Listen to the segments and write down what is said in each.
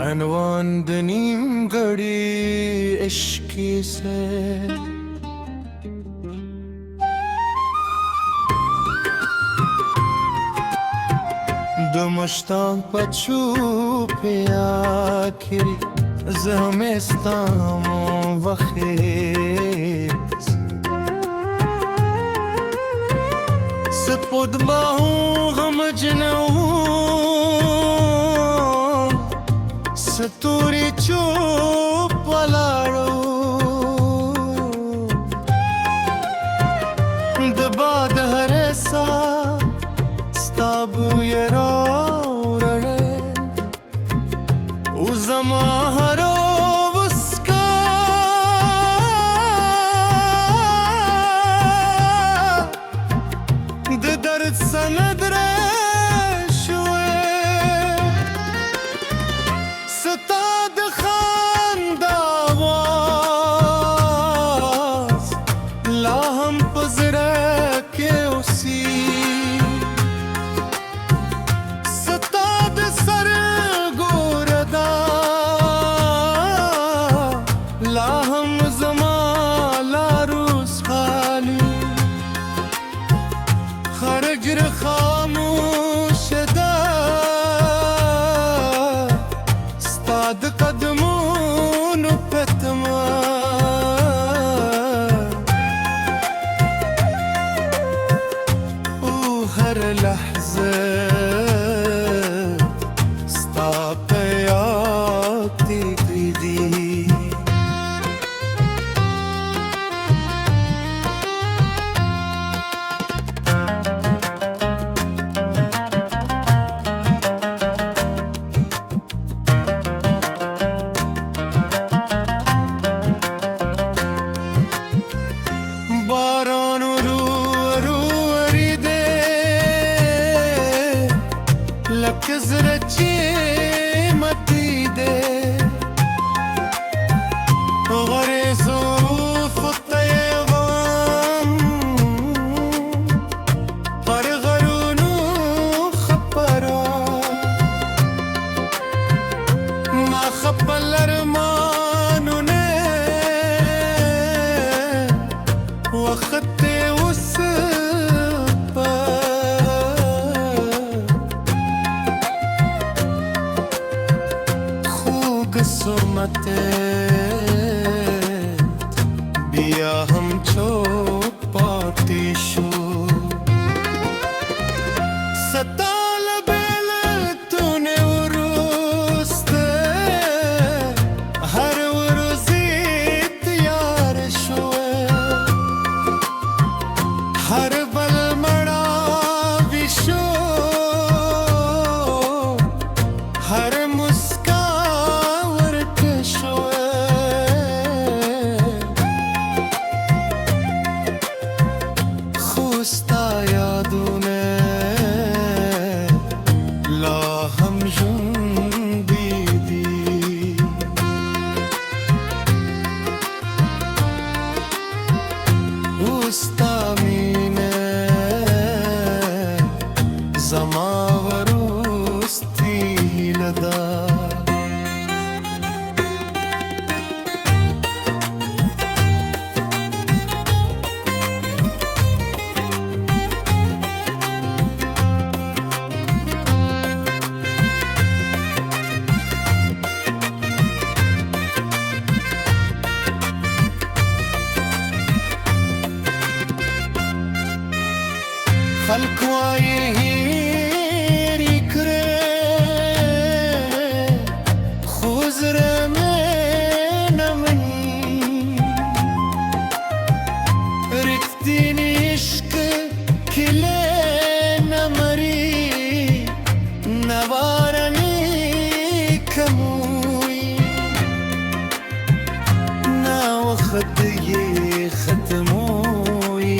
عنوان د نیمګړي عشقي سے د مشتاق پچو په آخري زه همې ستا وخت سپود باهو غم جنو ستوري چوپ ولاړو د باد هر سا ستا بوی راوړی او زما هره وسکا د درد سند خرجر خاموش ده ستاد قدمونو پتما او هر لحظه ستا په یاد تیریږي زرچی متی دے غریزو فطیوان پر غرونو خپرا ما خپل ارمانو نے وقت اس قسمت بیا هم چوک پاتې شو ستال بیلتونه وروسته هر ورځې تیار شوه هر بل مړاوی شو هر مسکا ستا یادونه لا هم ژوندي دي او ستا مینه زما وروستي هیله ده خلق وایي هېرې کړې خو زړه مې نه مني رښتینی عشق کیلې نه مري نه باراني کموي نه وخت یې ختموي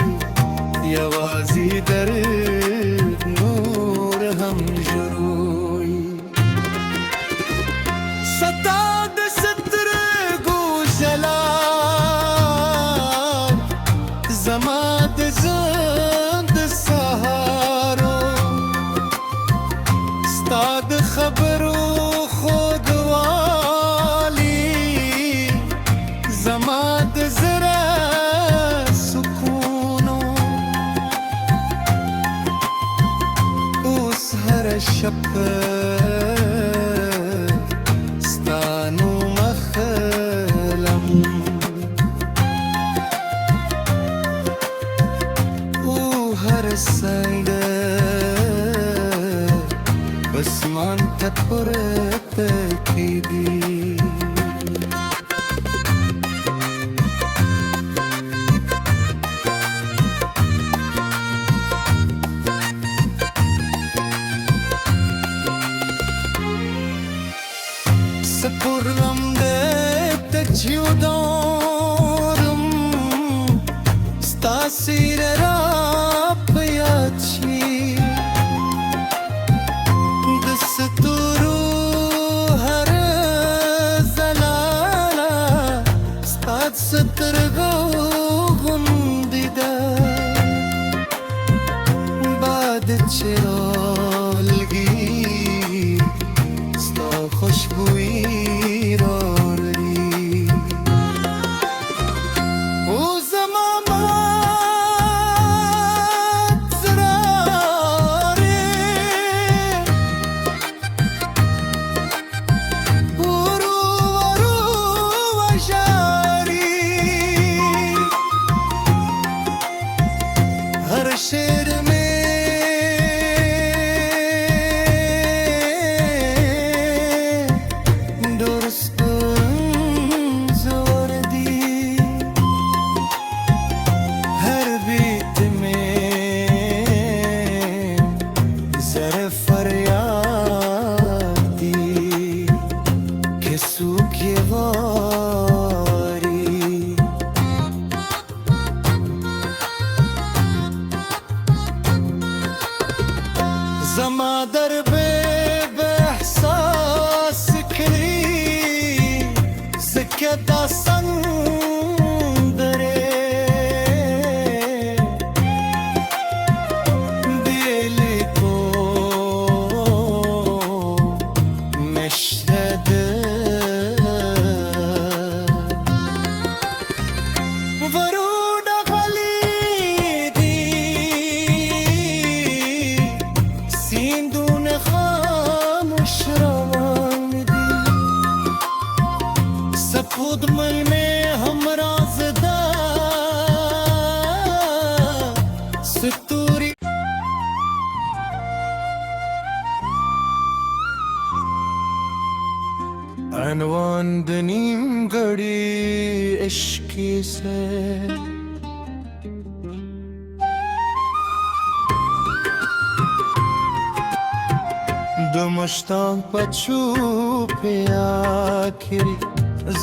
یوازې درد نور هم ژوروي ستا د سترګو ځلا زما د ژوند سهارو ستا د خبرو خوږوالی شفت ستانو مخلم وهر السيدة بس ما انت تبرتك ايدي Sapurlamde teciudorum Stasire rapayaci Desturu har zalala Stat satrgo gundida Bad chirolgi Sto خوشبویی शेर में दुरुस्त जोर दी हर बीत में जरा फरियाद दी कि सूखे زمادر بإحساس كلي سكت صندري بيليكو مشهد ورود خليدي سیندون خاموش روان دی سپود مل میں ہم رازدہ ستوری عنوان دنیم گڑی عشقی سے دو مشتاق بچوب آخری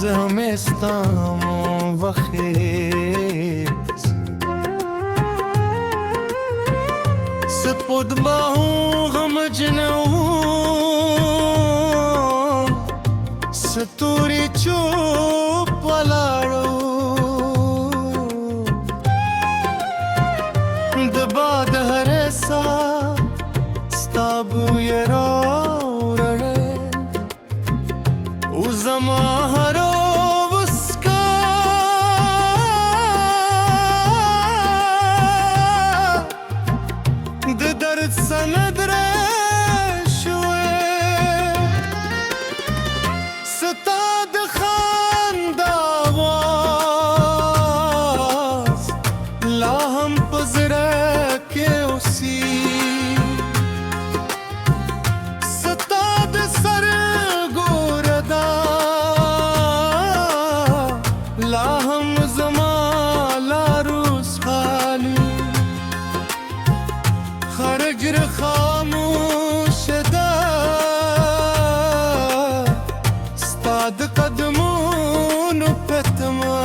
زمستان وخیز سپود باهو غم جنون ستوری چوب ولاړو د باد هر سا ستابو يراورړ او زما هرو وسکا د درد سند شوې ستا د خندا आवाज لا هم پزره کې اوسي خرجر خاموش ده ستاد قدمونو پتما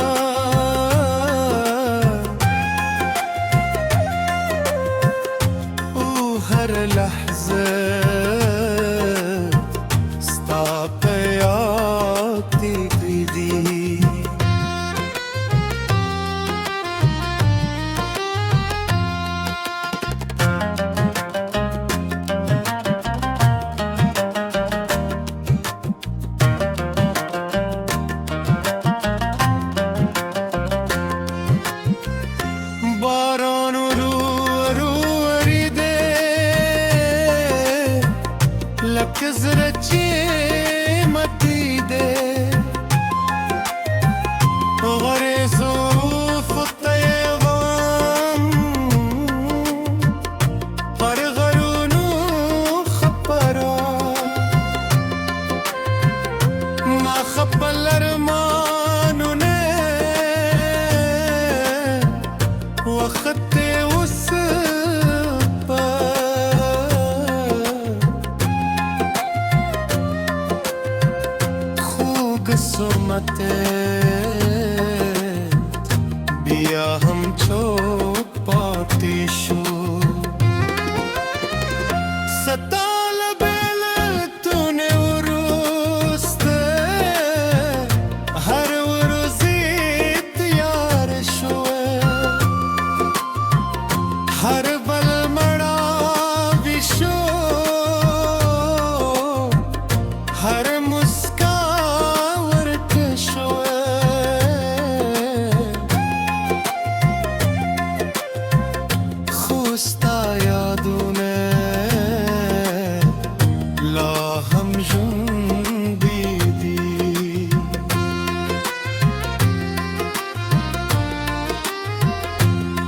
او هر لحظه ستا په یاد تیریږي بیا همچو پاتیشو ستال بل تونه ورسته هر ورزیت یار شوه هر بل مڑا وشو هر مسکاور کشوه خوستا یادونه لا هم جون بیدی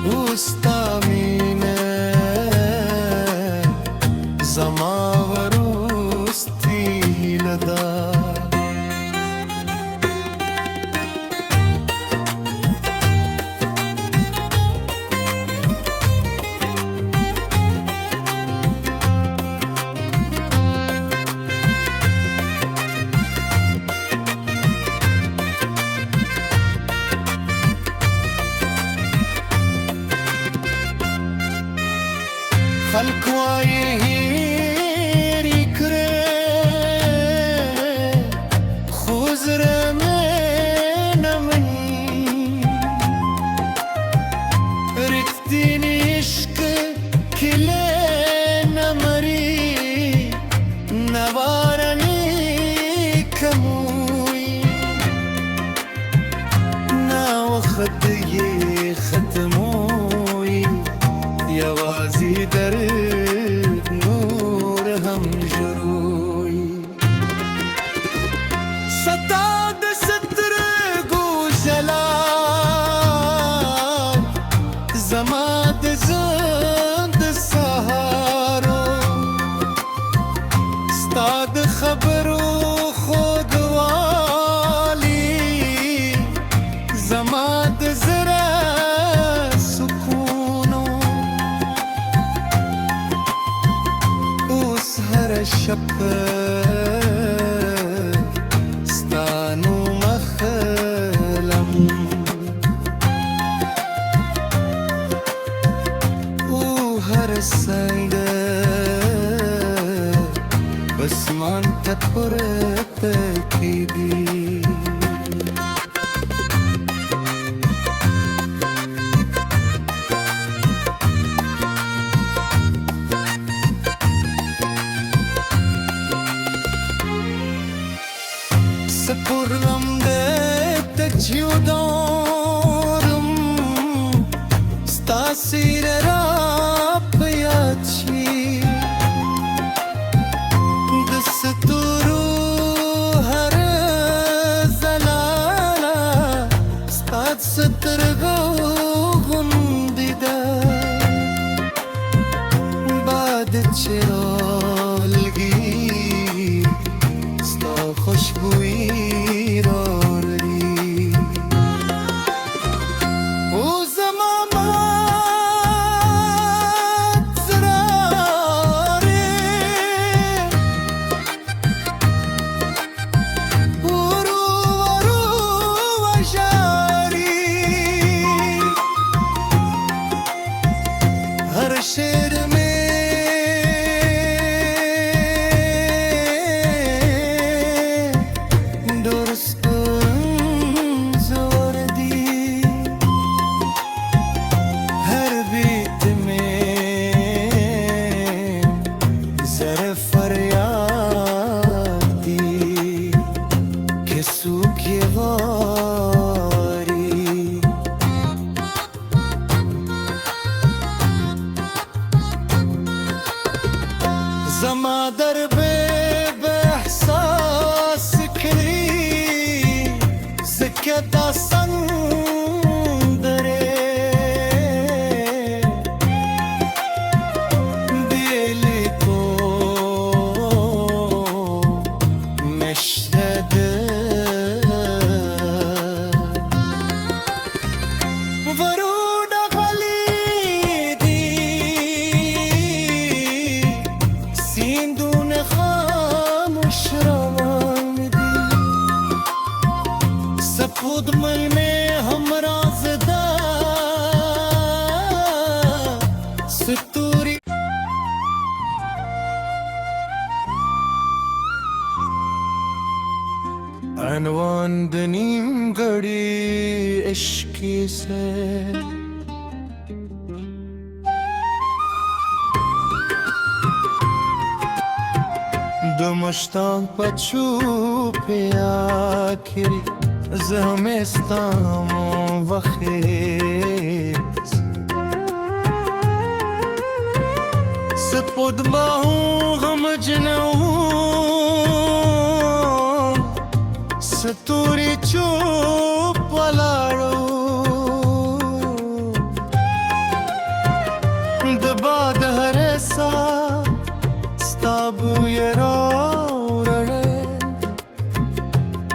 اوستا مینه زماور اوستی لدا خلق وایي هېرې کړې خو زړه مې نه مني رښتینی عشق کیلې نه مري نوارني کموي نا وخت یې ختموي یوازې درد نور هم ژوروي ستا د سترګو ځلا زما د ژوند سهارو ستا د خبرو خوږوالی زما د زړه شپه ستانو مخلم او هر سنگه بسمان تپرته کی دی سپرم ده تجیودارم ستا سیر را پیاد شی دستورو هر زلالا ستا سترگو غندی ده باد چرالگی ستا خوشبویی शेर में दोस्त जोर दी हर बीत में जर फरियाद दी कि सूखे زما در به احساس کړی زکه داستان درې بیلی کو مشهد ورود غلی دی سیندون नैनवांदनीम घड़ी इश्की से दो मुश्ताक पछू पे आखिरी زمستان و خیز سپود باهو غم جنو ستوری چوب ولاړو د باد هر سا ستابو یرا ورړې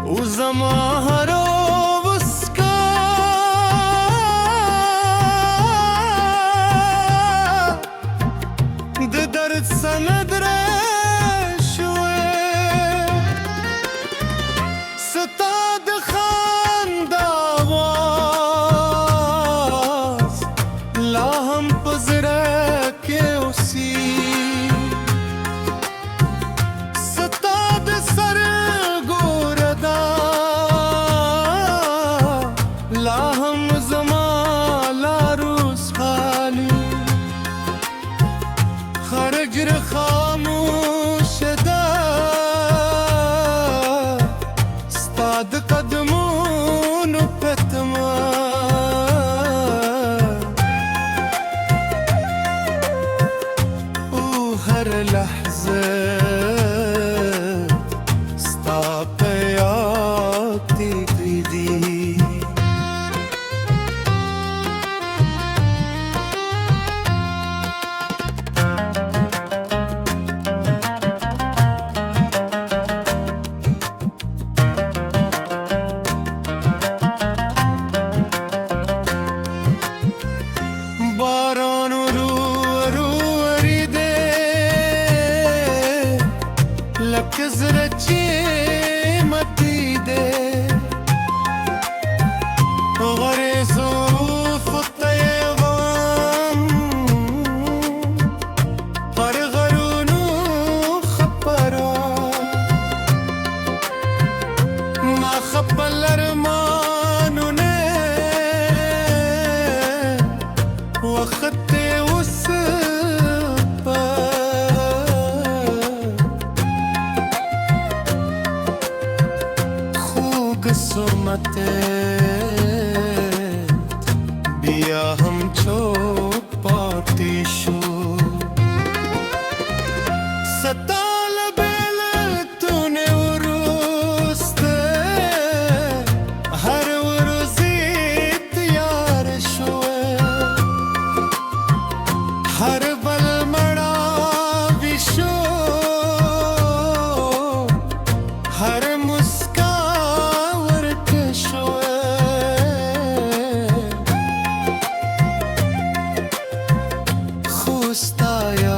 او زما هرو وسکا د درد سند شوې ستا د خندا आवाज لا هم پزره کې اوسي ستا د سر ګوردا لا هم زما لاروس خالي خرجر خاموش ده ستاد قدمونو پتما او هر لحظه ستا په یاد تیریږي باران رو ریده لک زره چیمتی ده غریزو فطیوان پر غرونو خپرا ما خپل ارمانو نه وخت اوس په خوږ قسمت بیا هم چوک پاتې شو ستا له بېلتونه وروسته هر ورځې تیار شوه हर बल मड़ा विशो हर मुस्कावर कशो खुस्ताया